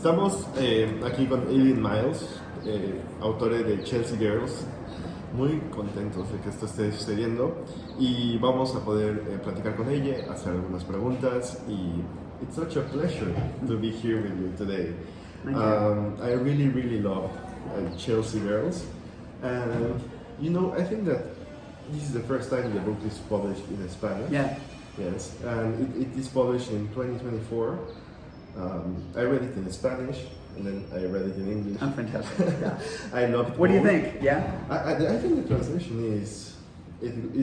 Estamos aquí con Eileen Myles, autora de Chelsea Girls. Muy contentos de que esto esté sucediendo y vamos a poder platicar con ella, hacer algunas preguntas y it's such a pleasure to be here with you today. I really love Chelsea Girls, and I think that this is the first time the book is published in Spanish. Yeah. Yes, and it is published in 2024. I read it in Spanish, and then I read it in English. Oh, fantastic! Yeah. I loved it. What do you think? Yeah. I think the translation is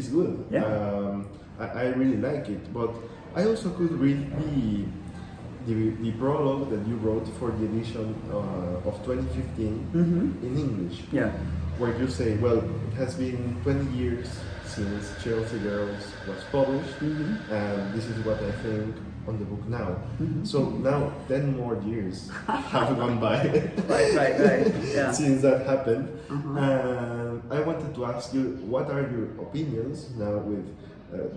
good. Yeah. I really like it, but I also could read the prologue that you wrote for the edition of 2015 in English. Yeah. Where you say, well, it has been 20 years since Chelsea Girls was published, and this is what I think on the book now. So now 10 more years have gone by right. Yeah. since that happened. And I wanted to ask you, what are your opinions now with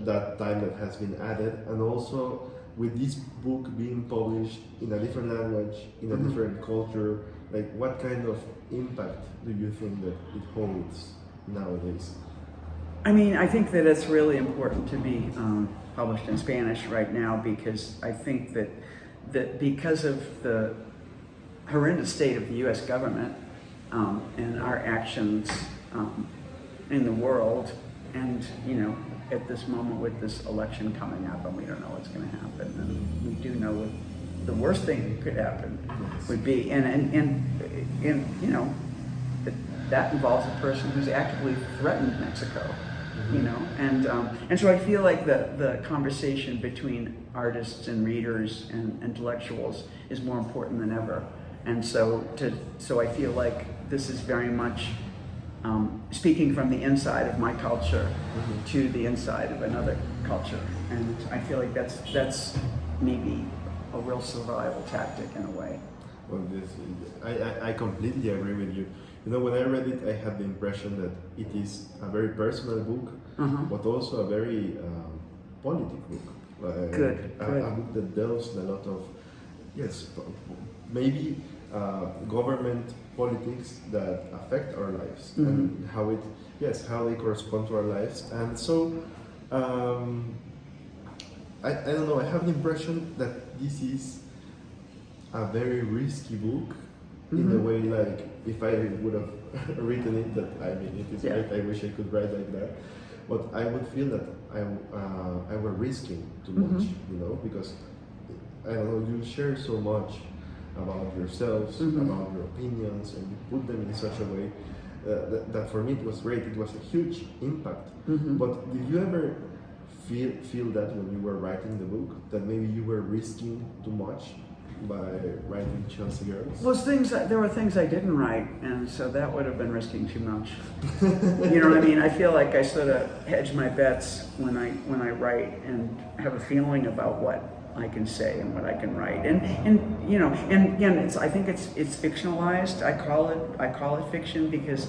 that time that has been added, and also with this book being published in a different language, in a different culture, like what kind of impact do you think that it holds nowadays? I mean, I think that it's really important to be published in Spanish right now, because I think that because of the horrendous state of the U.S. government and our actions in the world, and at this moment with this election coming up, and we don't know what's going to happen, and we do know what the worst thing that could happen would be, and that involves a person who's actively threatened Mexico. And so I feel like the conversation between artists and readers and intellectuals is more important than ever. And so I feel like this is very much speaking from the inside of my culture to the inside of another culture. And I feel like that's maybe a real survival tactic in a way. Well, I completely agree with you. When I read it, I had the impression that it is a very personal book, but also a very politic book. Good. A book that delves in a lot of, maybe government politics that affect our lives and how they correspond to our lives. And so, I don't know, I have the impression that this is a very risky book in a way, like if I would have written it, it is great, I wish I could write like that, but I would feel that I were risking too much, because I don't know, you share so much about yourselves, about your opinions, and you put them in such a way that for me it was great. It was a huge impact. But did you ever feel that when you were writing the book, that maybe you were risking too much by writing Chelsea Girls? Well, there were things I didn't write, and so that would have been risking too much. You know what I mean? I feel like I sort of hedge my bets when I write, and have a feeling about what I can say and what I can write. And again, I think it's fictionalized. I call it fiction because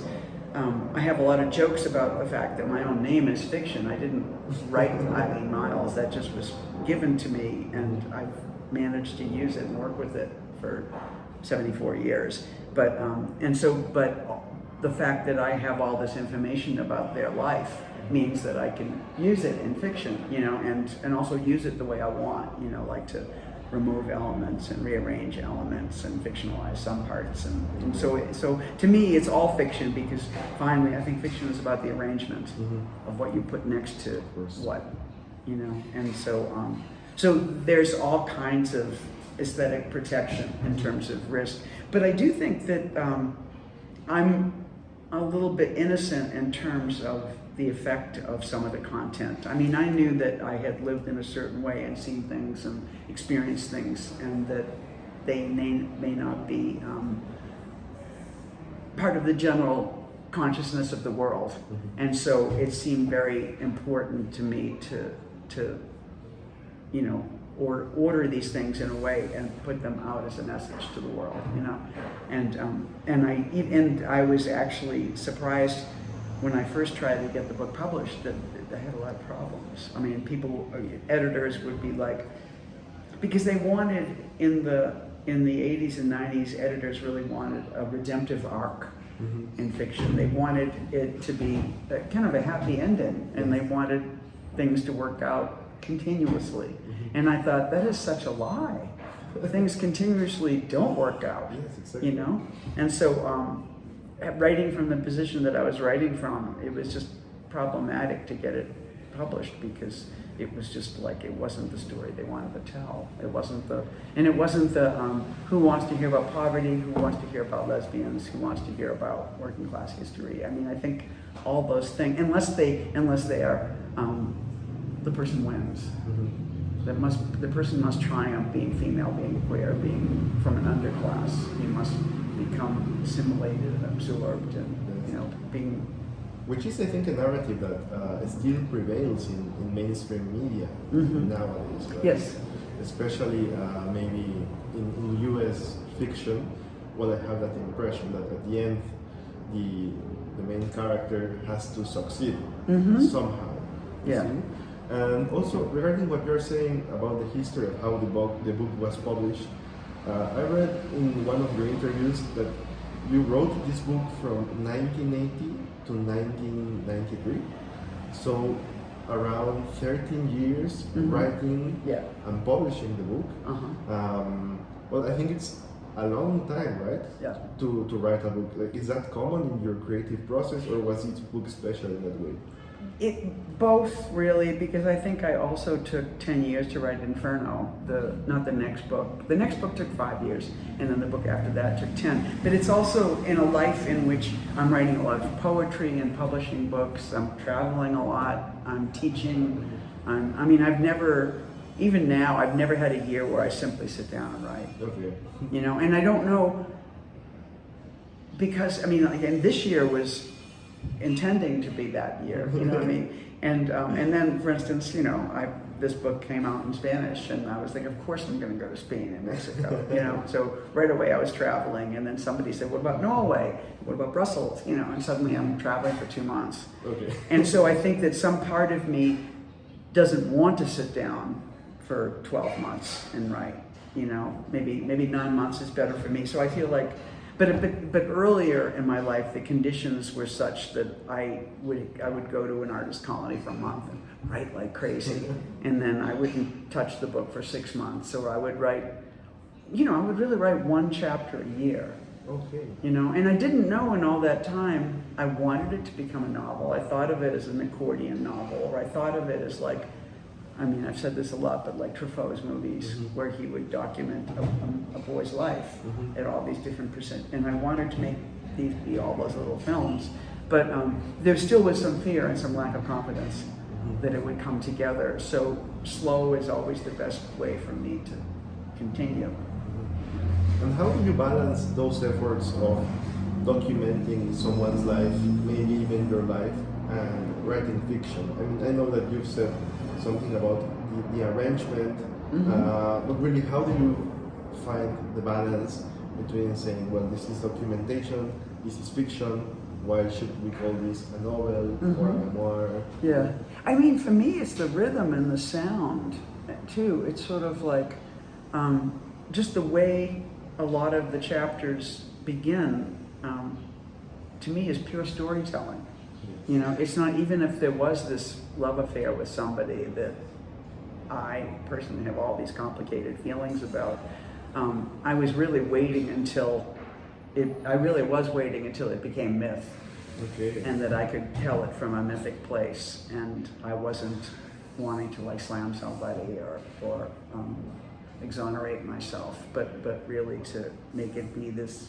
I have a lot of jokes about the fact that my own name is fiction. I didn't write Eileen Myles. That just was given to me, and I've managed to use it and work with it for 74 years. But the fact that I have all this information about their life means that I can use it in fiction, and also use it the way I want, like to remove elements and rearrange elements and fictionalize some parts. And so to me, it's all fiction, because finally, I think fiction is about the arrangement of what you put next to what, and so there's all kinds of aesthetic protection in terms of risk. But I do think that I'm a little bit innocent in terms of the effect of some of the content. I mean, I knew that I had lived in a certain way and seen things and experienced things, and that they may not be part of the general consciousness of the world. And so it seemed very important to me to order these things in a way and put them out as a message to the world, And I was actually surprised when I first tried to get the book published that I had a lot of problems. I mean, editors would be like, because they wanted in the in the 80s and 90s, editors really wanted a redemptive arc in fiction. They wanted it to be kind of a happy ending, and they wanted things to work out continuously. And I thought, that is such a lie. Things continuously don't work out, Yes, exactly. you know? And so writing from the position that I was writing from, it was just problematic to get it published, because it was just like, it wasn't the story they wanted to tell. It wasn't the who wants to hear about poverty, who wants to hear about lesbians, who wants to hear about working class history. I mean, I think all those things, unless they are, the person wins. The person must triumph, being female, being queer, being from an underclass. He must become assimilated and absorbed, and you know, being. Which is, I think, a narrative that still prevails in mainstream media nowadays. Right? Yes. Especially maybe in U.S. fiction. Well, I have that impression that at the end, the main character has to succeed somehow. you Yeah. see? And also, regarding what you're saying about the history of how the book was published, I read in one of your interviews that you wrote this book from 1980 to 1993. So around 13 years writing Yeah. and publishing the book. Well, I think it's a long time, right? Yeah. To write a book. Like, is that common in your creative process, or was each book special in that way? Both really, because I think I also took 10 years to write Inferno, not the next book. The next book took 5 years, and then the book after that took 10. But it's also in a life in which I'm writing a lot of poetry and publishing books. I'm traveling a lot. I'm teaching. I've never, even now, I've never had a year where I simply sit down and write. Okay. You know, and I don't know, because, again, this year was intending to be that year, you know what I mean? And then, for instance, this book came out in Spanish, and I was like, of course I'm going to go to Spain and Mexico, you know? So right away I was traveling, and then somebody said, what about Norway? What about Brussels? You know, and suddenly I'm traveling for 2 months. Okay. And so I think that some part of me doesn't want to sit down for 12 months and write, you know? Maybe 9 months is better for me. So I feel like, but earlier in my life, the conditions were such that I would go to an artist colony for a month and write like crazy, and then I wouldn't touch the book for 6 months, or I would write, I would really write 1 chapter a year. Okay. And I didn't know in all that time I wanted it to become a novel. I thought of it as an accordion novel, or I thought of it as like, I've said this a lot, but like Truffaut's movies, where he would document a boy's life at all these different and I wanted to make these be all those little films, but there still was some fear and some lack of confidence that it would come together. So slow is always the best way for me to continue. And how do you balance those efforts of documenting someone's life, maybe even your life, and writing fiction? I know that you've said something about the arrangement, but really, how do you find the balance between saying, well, this is documentation, this is fiction, why should we call this a novel or a memoir? Yeah. For me, it's the rhythm and the sound, too. It's sort of like just the way a lot of the chapters begin, to me, is pure storytelling. It's not, even if there was this love affair with somebody that I personally have all these complicated feelings about, I was really waiting until it became myth. Okay. And that I could tell it from a mythic place, and I wasn't wanting to like slam somebody or exonerate myself, but really to make it be this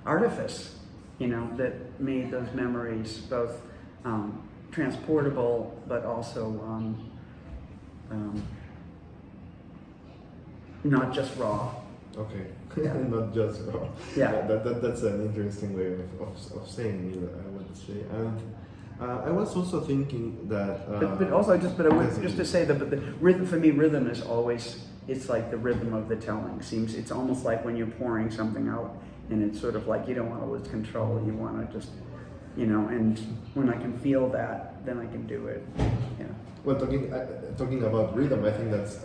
artifice, that made those memories both transportable, but also not just raw. Okay. Yeah. Not just raw. Yeah. That's an interesting way of saying it, I would say. And I was also thinking that. Just to say that, but the rhythm for me, rhythm is always, it's like the rhythm of the telling. It's almost like when you're pouring something out, and it's sort of like you don't want to lose control. You want to just, and when I can feel that, then I can do it. Yeah. Well, talking about rhythm, I think that's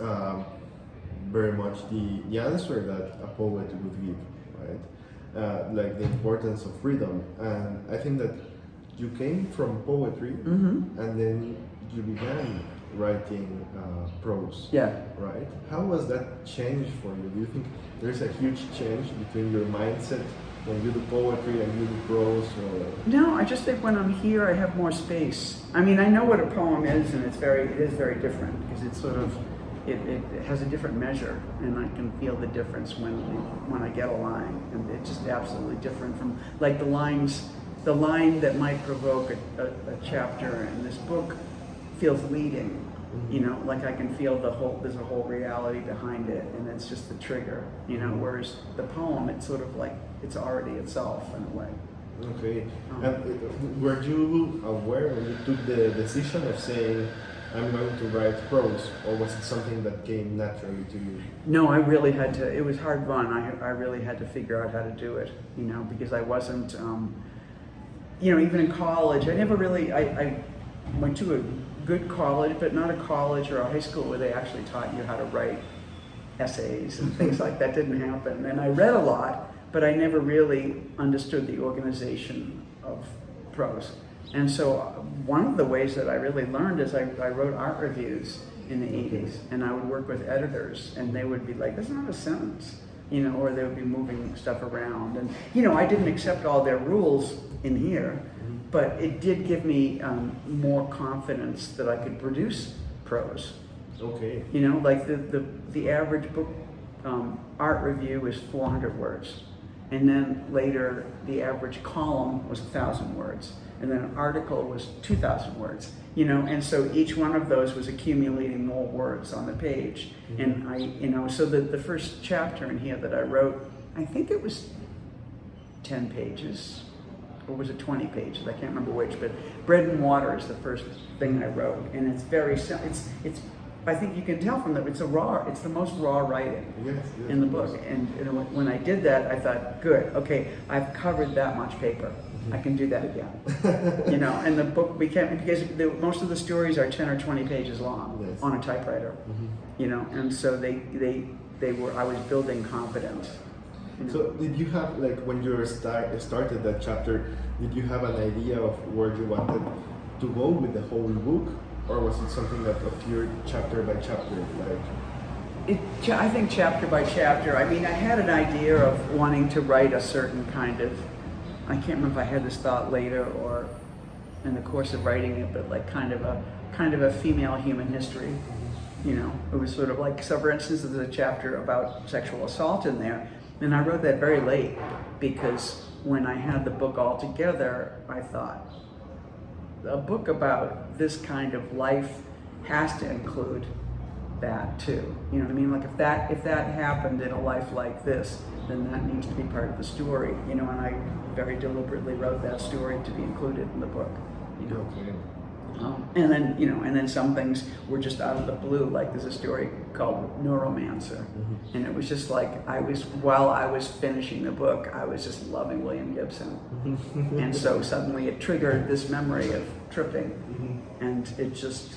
very much the answer that a poet would give, right? Like the importance of freedom. And I think that you came from poetry, and then you began writing prose, Yeah. right? How was that change for you? Do you think there's a huge change between your mindset when you do poetry and you do prose? Or? No, I just think when I'm here, I have more space. I mean, I know what a poem is, and it is very different because it's sort of, it has a different measure, and I can feel the difference when I get a line, and it's just absolutely different from like the line that might provoke a chapter in this book feels leading. You know, like I can feel there's a whole reality behind it, and it's just the trigger, you know, whereas the poem, it's sort of like, it's already itself in a way. Okay. And were you aware when you took the decision of saying, I'm going to write prose, or was it something that came naturally to you? No, I really had to, it was hard run. I really had to figure out how to do it, you know, because I wasn't, you know, even in college, I went to a good college, but not a college or a high school where they actually taught you how to write essays and things like that. Didn't happen. And I read a lot, but I never really understood the organization of prose. And so one of the ways that I really learned is I wrote art reviews in the 80s, and I would work with editors, and they would be like, that's not a sentence, you know, or they would be moving stuff around. And, you know, I didn't accept all their rules in here, but it did give me more confidence that I could produce prose. Okay. You know, like the average book art review is 400 words. And then later, the average column was 1,000 words. And then an article was 2,000 words. You know, and so each one of those was accumulating more words on the page. And I, you know, so the first chapter in here that I wrote, I think it was 10 pages. Or was it 20 pages? I can't remember which, but Bread and Water is the first thing I wrote, and it's very simple. It's I think you can tell from that it's the most raw writing in the book. And you know, when I did that, I thought, good, okay, I've covered that much paper. I can do that again. You know, and the book became, because most of the stories are 10 or 20 pages long on a typewriter. You know, and so they were. I was building confidence. So did you have, like, when you started that chapter, did you have an idea of where you wanted to go with the whole book? Or was it something that appeared chapter by chapter? I think chapter by chapter. I mean, I had an idea of wanting to write a certain kind of, I can't remember if I had this thought later or in the course of writing it, but like kind of a female human history. You know, it was sort of like, so for instance, there's a chapter about sexual assault in there. And I wrote that very late because when I had the book all together, I thought, a book about this kind of life has to include that too. You know what I mean? Like if that happened in a life like this, then that needs to be part of the story. You know, and I very deliberately wrote that story to be included in the book. You know. Okay. And then, you know, and then some things were just out of the blue. Like there's a story called Neuromancer, and it was just like while I was finishing the book, I was just loving William Gibson, and so suddenly it triggered this memory of tripping, and it just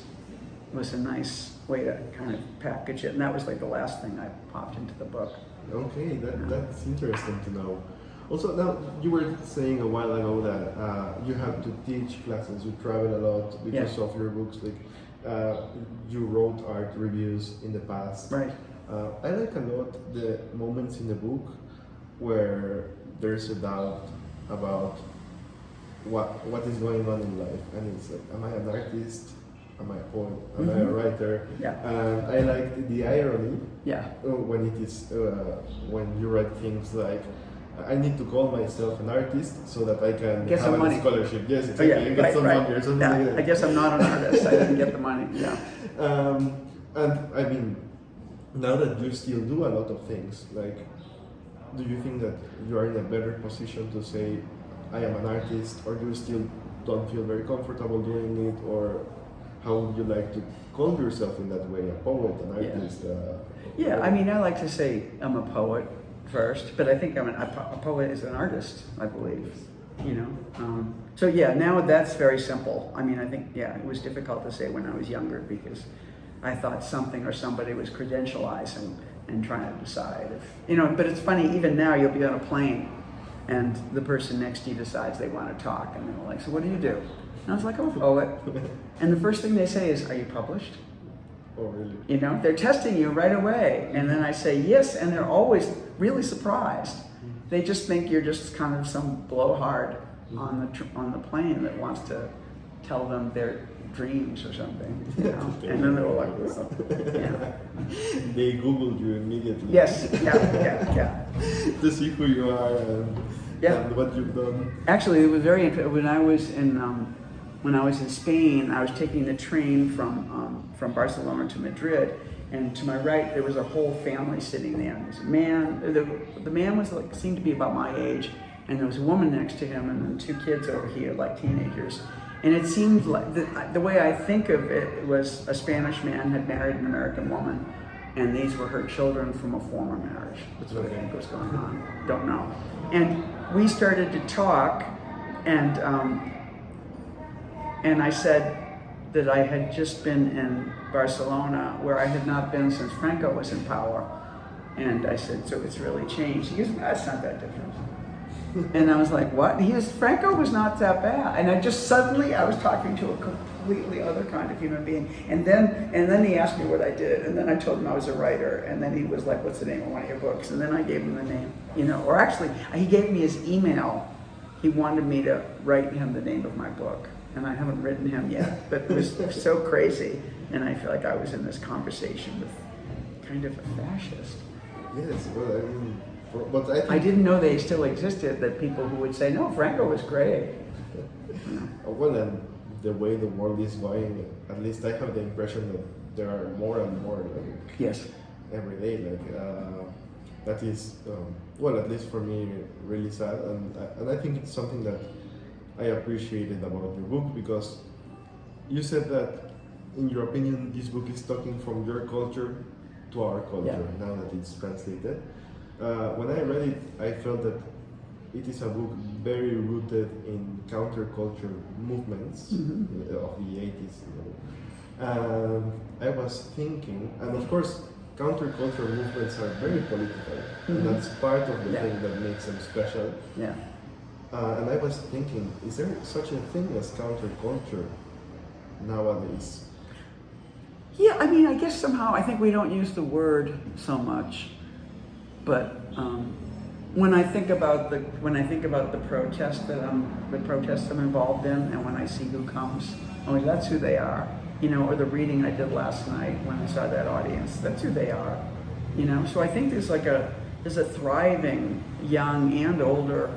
was a nice way to kind of package it. And that was like the last thing I popped into the book. Okay, that's interesting to know. Also, now you were saying a while ago that you have to teach classes, you travel a lot because of your books. Like you wrote art reviews in the past. Right. I like a lot the moments in the book where there's a doubt about what is going on in life, and it's like, am I an artist? Am I a poet? Am I a writer? Yeah. And I like the irony. Yeah. When it is when you write things like, I need to call myself an artist so that I can get have money. a scholarship. Yes, exactly. Get some money or something like that. I guess I'm not an artist. I didn't get the money. Yeah. And I mean, now that you still do a lot of things, like, do you think that you are in a better position to say, I am an artist, or do you still don't feel very comfortable doing it, or how would you like to call yourself in that way, a poet, an artist? Yeah, I mean, I like to say I'm a poet first, but I think a poet is an artist, I believe, you know. So yeah, now that's very simple. I mean, I think, it was difficult to say when I was younger because I thought something or somebody was credentializing, and trying to decide if, but it's funny, even now you'll be on a plane and the person next to you decides they want to talk and they're like, so what do you do? And I was like, I'm a poet. And the first thing they say is, are you published? Oh, really? They're testing you right away. And then I say, yes, and they're always really surprised. They just think you're just kind of some blowhard on the plane that wants to tell them their dreams or something, and then they were like, well, They Googled you immediately. Yes, yeah. To see who you are and what you've done. Actually, it was very interesting. When I was in Spain, I was taking the train from Barcelona to Madrid, and to my right there was a whole family sitting there. There was a man. The man was seemed to be about my age, and there was a woman next to him, and then two kids over here, like teenagers. And it seemed like the way I think of it was a Spanish man had married an American woman, and these were her children from a former marriage. That's what I think was going on. Don't know. And we started to talk, and I said that I had just been in Barcelona, where I had not been since Franco was in power. And I said, so it's really changed. He goes, that's not that different. And I was like, what? Franco was not that bad. And I just suddenly, I was talking to a completely other kind of human being. And then he asked me what I did. And then I told him I was a writer. And then he was like, what's the name of one of your books? And then I gave him the name, or actually, he gave me his email. He wanted me to write him the name of my book. And I haven't written him yet, but it was so crazy. And I feel like I was in this conversation with kind of a fascist. Yes, well, I mean, but I didn't know they still existed, that people who would say, no, Franco was great. Well, and the way the world is going, at least I have the impression that there are more and more yes, every day. That is, well, at least for me, really sad. And I think it's something that I appreciated about your book, because you said that, in your opinion, this book is talking from your culture to our culture, now that it's translated. When I read it, I felt that it is a book very rooted in counterculture movements of the 80s. I was thinking, and of course, counterculture movements are very political, and that's part of the thing that makes them special. Yeah. And I was thinking, is there such a thing as counterculture nowadays? Yeah, I mean, I guess somehow, I think we don't use the word so much, but when I think about the protests I'm involved in, and when I see who comes, that's who they are, or the reading I did last night when I saw that audience, that's who they are, So I think there's a thriving young and older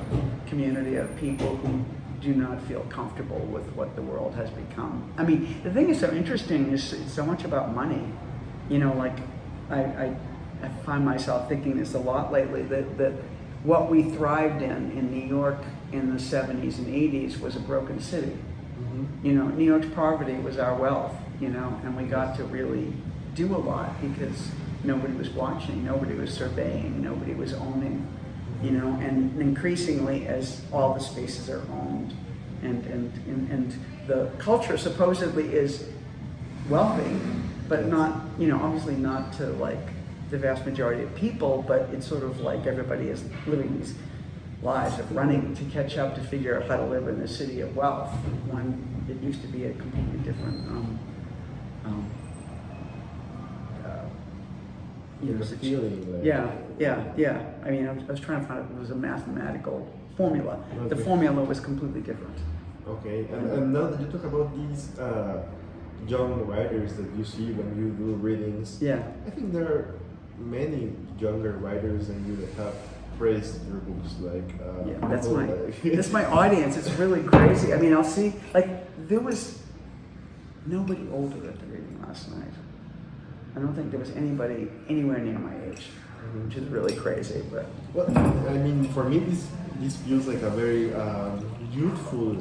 community of people who do not feel comfortable with what the world has become. I mean, the thing is so interesting is it's so much about money. I find myself thinking this a lot lately, that what we thrived in New York in the 70s and 80s was a broken city. New York's poverty was our wealth, and we got to really do a lot because nobody was watching, nobody was surveying, nobody was owning, and increasingly as all the spaces are owned and the culture supposedly is wealthy, but not, obviously not to the vast majority of people, but it's sort of like everybody is living these lives of running to catch up to figure out how to live in the city of wealth when it used to be a completely different feeling. Yeah. I mean, I was trying to find out if it was a mathematical formula. The formula was completely different. Okay, and now that you talk about these young writers that you see when you do readings, I think there are many younger writers than you that have praised your books. That's my audience. It's really crazy. I mean, I'll see there was nobody older at the reading last night. I don't think there was anybody anywhere near my age, which is really crazy. But I mean, for me, this feels like a very youthful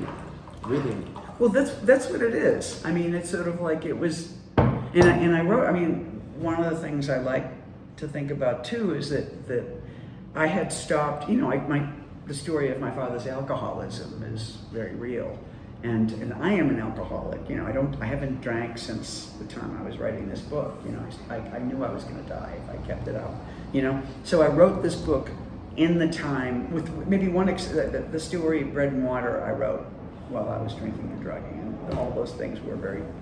reading. Well, that's what it is. I mean, it's sort of like it was, and I wrote. I mean, one of the things I like to think about too is that I had stopped. The story of my father's alcoholism is very real, And I am an alcoholic. You know, I haven't drank since the time I was writing this book. You know, I knew I was going to die if I kept it up. You know, so I wrote this book in the time with maybe the story Bread and Water I wrote while I was drinking and drugging, and all those things were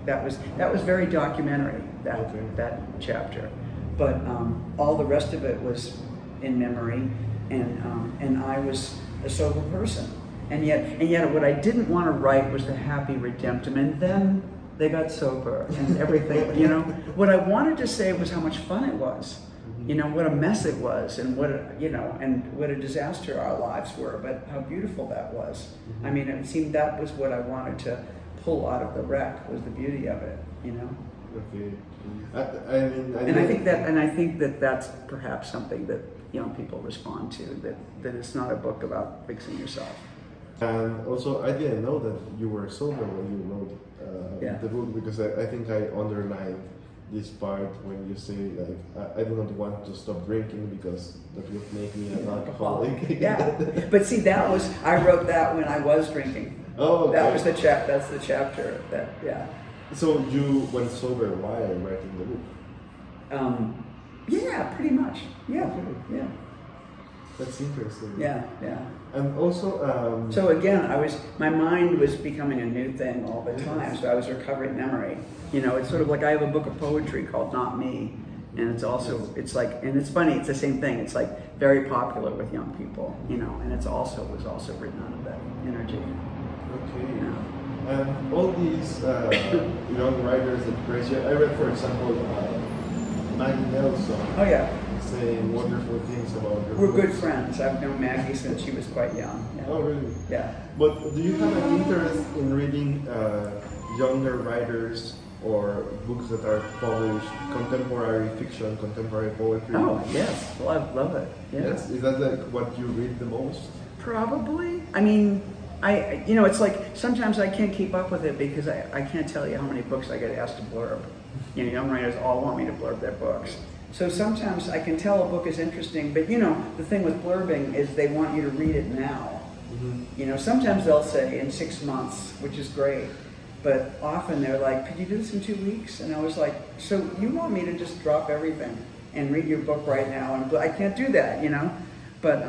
that was very documentary, that chapter. But all the rest of it was in memory, and I was a sober person. And yet what I didn't want to write was the happy redemption, and then they got sober and everything. You know, what I wanted to say was how much fun it was. You know, what a mess it was, and what a disaster our lives were, but how beautiful that was. Mm-hmm. I mean, it seemed that was what I wanted to pull out of the wreck, was the beauty of it, you know? Okay. I think that that's perhaps something that young people respond to, that it's not a book about fixing yourself. And also, I didn't know that you were sober when you wrote the book, because I think I underlined this part when you say, like, I do not want to stop drinking because that would make me an alcoholic. Yeah, but see, I wrote that when I was drinking. Oh, okay. That's the chapter, So you went sober while writing the book? Yeah, pretty much. Yeah, okay. Yeah. That's interesting. Yeah. And also, so again, my mind was becoming a new thing all the time. So I was recovering memory. You know, it's sort of like I have a book of poetry called Not Me, and it's like, and it's funny. It's the same thing. It's like very popular with young people. You know, and was also written out of that energy. Okay. Yeah. And all these young writers that praise you. I read, for example, Maggie Nelson. Oh yeah. Saying wonderful things about your We're books. good friends. I've known Maggie since she was quite young. Yeah. Oh, really? Yeah. But do you have an interest in reading younger writers or books that are published, contemporary fiction, contemporary poetry? Oh, yes. Well, I love it. Yeah. Yes? Is that like what you read the most? Probably. I mean, it's like sometimes I can't keep up with it because I can't tell you how many books I get asked to blurb. You know, young writers all want me to blurb their books. So sometimes I can tell a book is interesting, but you know, the thing with blurbing is they want you to read it now. Mm-hmm. You know, sometimes they'll say in 6 months, which is great, but often they're like, could you do this in 2 weeks? And I was like, so you want me to just drop everything and read your book right now? And I can't do that, you know? But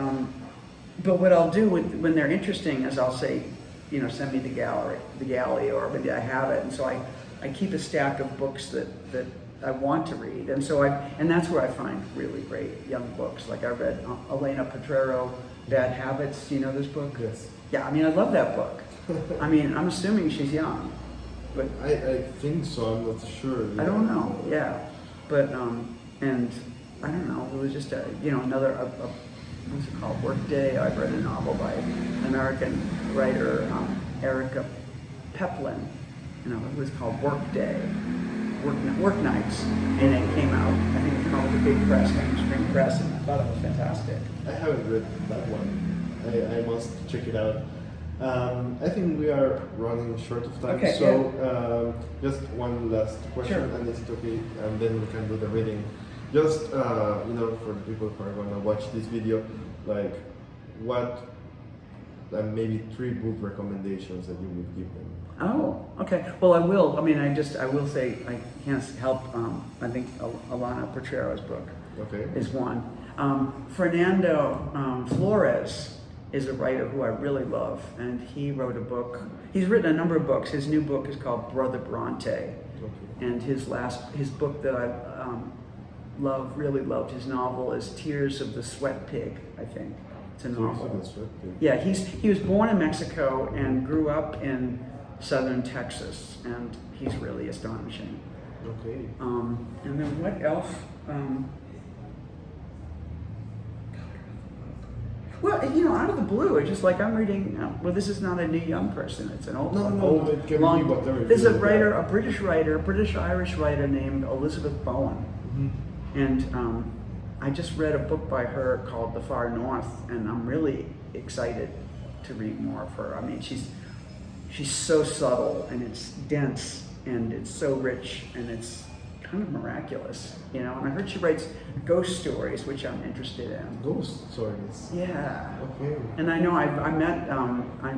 what I'll do when they're interesting is I'll say, you know, send me the galley, or maybe I have it. And so I keep a stack of books that I want to read, and so and that's where I find really great young books. Like I read Elena Petrero, Bad Habits. You know this book? Yes. Yeah, I mean, I love that book. I mean, I'm assuming she's young, but I think so. I'm not sure. I don't know. Yeah, but and I don't know. It was just another what's it called? Workday. I've read a novel by an American writer, Erica Peplin. You know, it was called Workday. Work Nights, and it came out. I think it came out with a big press, mainstream press, and I thought it was fantastic. I haven't read that one. I must check it out. I think we are running short of time, okay, so just one last question, sure. And is it okay? And then we can do the reading. Just for the people who are going to watch this video, like what maybe 3 book recommendations that you would give them. Oh, okay. Well, I will. I mean, I will say I can't help. I think Elena Petrero's book is one. Fernando Flores is a writer who I really love, and he wrote a book. He's written a number of books. His new book is called Brother Bronte, and his book that I really loved, his novel is Tears of the Sweat Pig. I think it's a novel. Yeah, he was born in Mexico and grew up in southern Texas, and he's really astonishing. Okay. And then what else? Well, you know, out of the blue, it's just like I'm reading. Well, this is not a new young person; it's an old. It can be whatever. There's a writer, a British-Irish writer named Elizabeth Bowen, and I just read a book by her called The Far North, and I'm really excited to read more of her. I mean, she's so subtle, and it's dense, and it's so rich, and it's kind of miraculous, you know. And I heard she writes ghost stories, which I'm interested in. Ghost stories. Yeah. Okay. And I know I met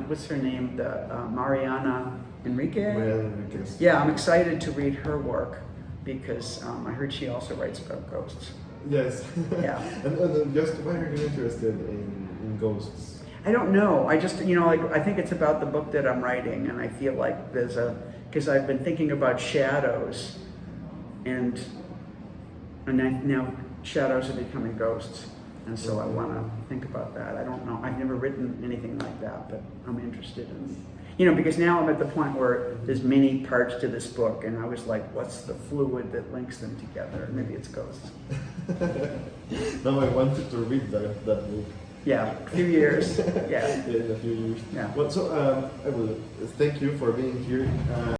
what's her name, Mariana Enrique. Well, because Yeah, I'm excited to read her work because I heard she also writes about ghosts. yes. Yeah. and just why are you interested in ghosts? I don't know. I just, you know, like I think it's about the book that I'm writing, and I feel like because I've been thinking about shadows, and now shadows are becoming ghosts, and so I want to think about that. I don't know. I've never written anything like that, but I'm interested in, you know, because now I'm at the point where there's many parts to this book, and I was like, what's the fluid that links them together? Maybe it's ghosts. Now I wanted to read that book. Yeah, a few years. Yeah. In a few years. Yeah. Well, so I will thank you for being here.